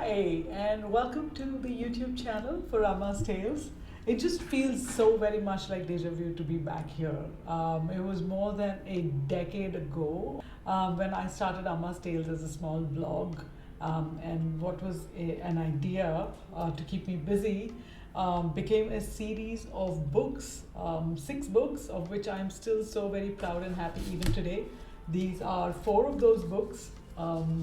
Hi, and welcome to the YouTube channel for Amma's Tales. It just feels so very much like deja vu to be back here. It was more than a decade ago when I started Amma's Tales as a small blog. And what was an idea to keep me busy became a series of books, 6 books, of which I'm still so very proud and happy even today. These are 4 of those books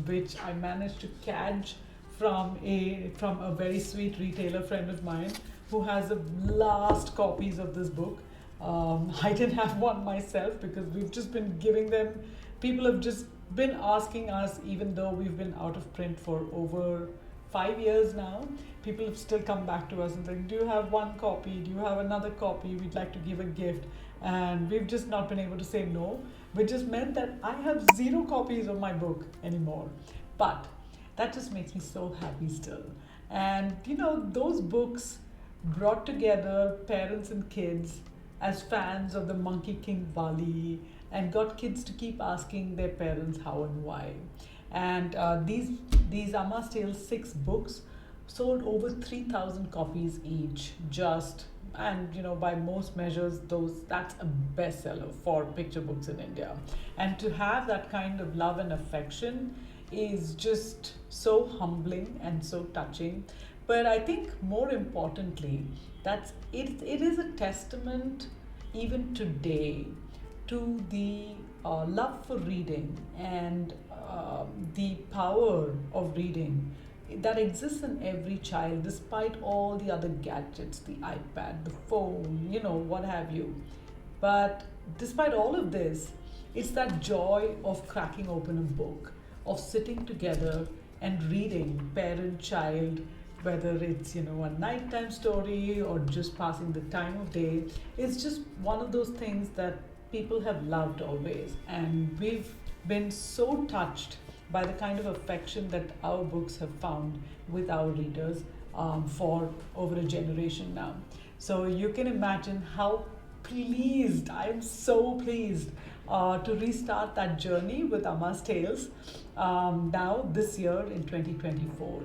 which I managed to catch from a very sweet retailer friend of mine who has the last copies of this book. I didn't have one myself because we've just been giving them. People have just been asking us, even though we've been out of print for over 5 years now. People have still come back to us and saying, "Do you have one copy? Do you have another copy? We'd like to give a gift." And we've just not been able to say no, which just meant that I have 0 copies of my book anymore. But that just makes me so happy still. And those books brought together parents and kids as fans of the Monkey King Bali and got kids to keep asking their parents how and why. And these Amma's Tales 6 books sold over 3,000 copies each. Just and by most measures, that's a bestseller for picture books in India. And to have that kind of love and affection is just so humbling and so touching. But I think more importantly, that's it. It is a testament even today to the love for reading and the power of reading that exists in every child, despite all the other gadgets, the iPad, the phone, what have you. But despite all of this, it's that joy of cracking open a book, of sitting together and reading, parent, child, whether it's a nighttime story or just passing the time of day. It's just one of those things that people have loved always, and we've been so touched by the kind of affection that our books have found with our readers for over a generation now. So you can imagine how pleased, I am so pleased to restart that journey with Amma's Tales now this year in 2024.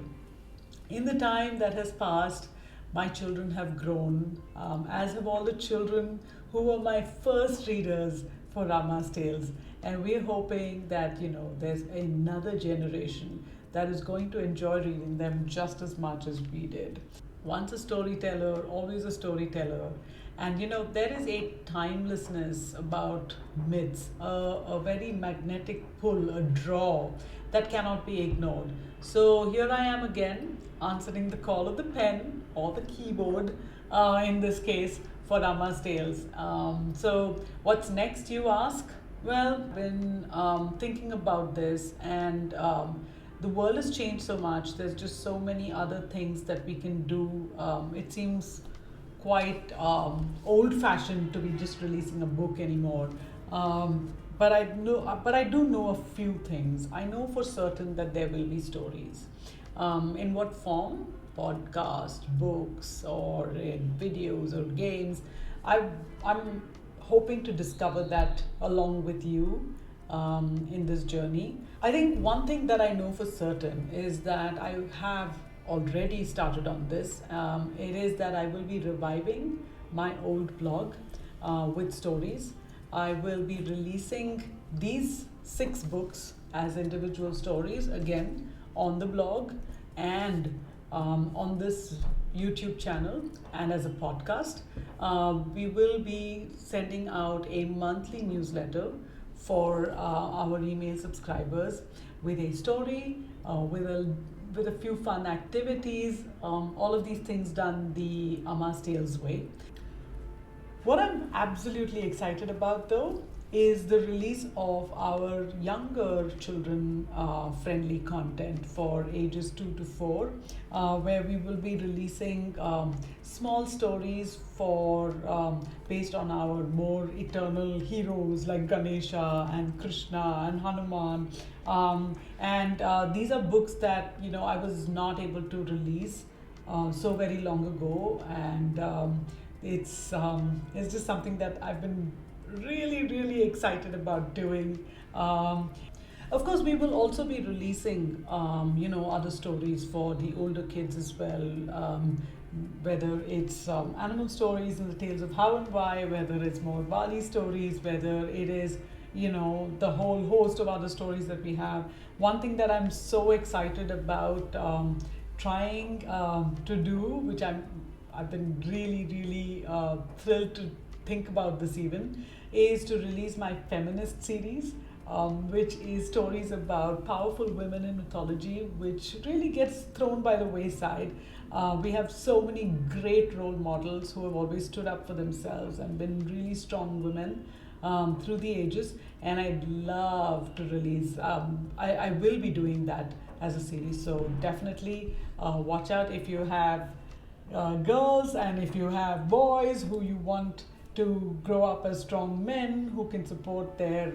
In the time that has passed, my children have grown, as have all the children who were my first readers for Amma's Tales. And we're hoping that, there's another generation that is going to enjoy reading them just as much as we did. Once a storyteller, always a storyteller. And there is a timelessness about myths, a very magnetic pull, a draw that cannot be ignored. So here I am again, answering the call of the pen or the keyboard in this case for Amma's Tales. So what's next, you ask? Well, I've been thinking about this, and the world has changed so much. There's just so many other things that we can do. It seems quite old-fashioned to be just releasing a book anymore. But I do know a few things. I know for certain that there will be stories. In what form? Podcast, books, or in videos or games. I'm hoping to discover that along with you in this journey. I think one thing that I know for certain is that I have already started on this. It is that I will be reviving my old blog with stories. I will be releasing these 6 books as individual stories again on the blog and on this YouTube channel and as a podcast. We will be sending out a monthly newsletter for our email subscribers with a story, with a few fun activities, all of these things done the Amma's Tales way. What I'm absolutely excited about though is the release of our younger children friendly content for ages 2 to 4, where we will be releasing small stories for based on our more eternal heroes like Ganesha and Krishna and Hanuman. And these are books that I was not able to release so very long ago, and it's just something that I've been really, really excited about doing. Of course, we will also be releasing, other stories for the older kids as well. Whether it's animal stories and the tales of how and why, whether it's more Bali stories, whether it is, the whole host of other stories that we have. One thing that I'm so excited about trying to do, which I've been really, really thrilled to think about this even, is to release my feminist series, which is stories about powerful women in mythology, which really gets thrown by the wayside. We have so many great role models who have always stood up for themselves and been really strong women through the ages, and I'd love to release. I will be doing that as a series, so definitely watch out if you have girls and if you have boys who you want to grow up as strong men who can support their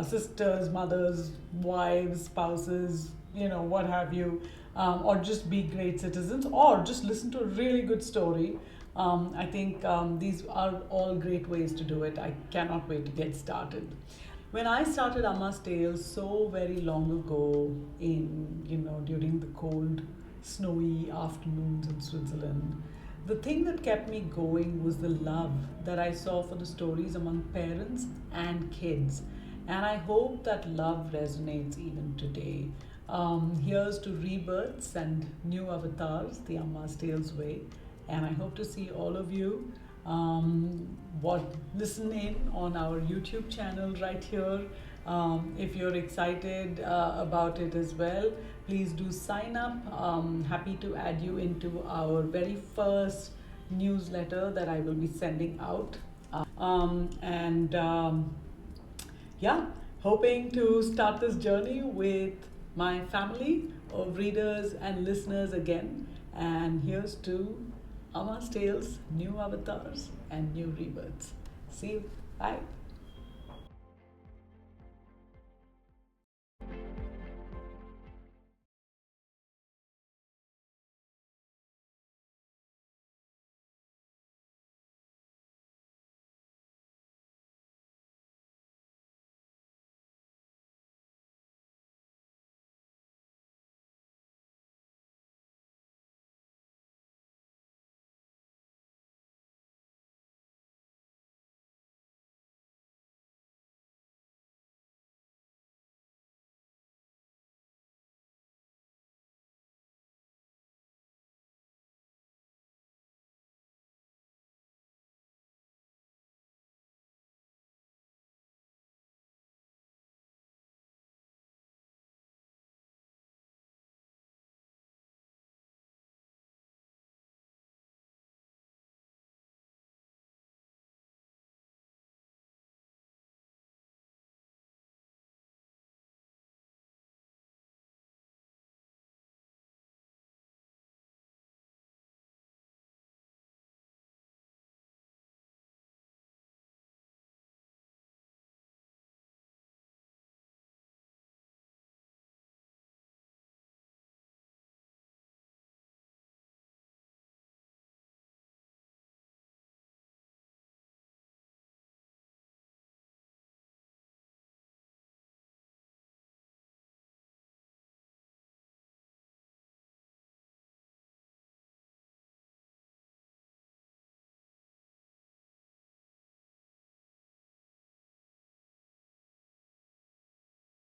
sisters, mothers, wives, spouses, what have you, or just be great citizens, or just listen to a really good story. I think these are all great ways to do it. I cannot wait to get started. When I started Amma's Tales so very long ago, during the cold, snowy afternoons in Switzerland, the thing that kept me going was the love that I saw for the stories among parents and kids. And I hope that love resonates even today. Here's to rebirths and new avatars, the Amma's Tales way. And I hope to see all of you listen in on our YouTube channel right here. If you're excited about it as well, please do sign up. Happy to add you into our very first newsletter that I will be sending out. Yeah, hoping to start this journey with my family of readers and listeners again. And here's to Amma's Tales, new avatars and new rebirths. See you. Bye.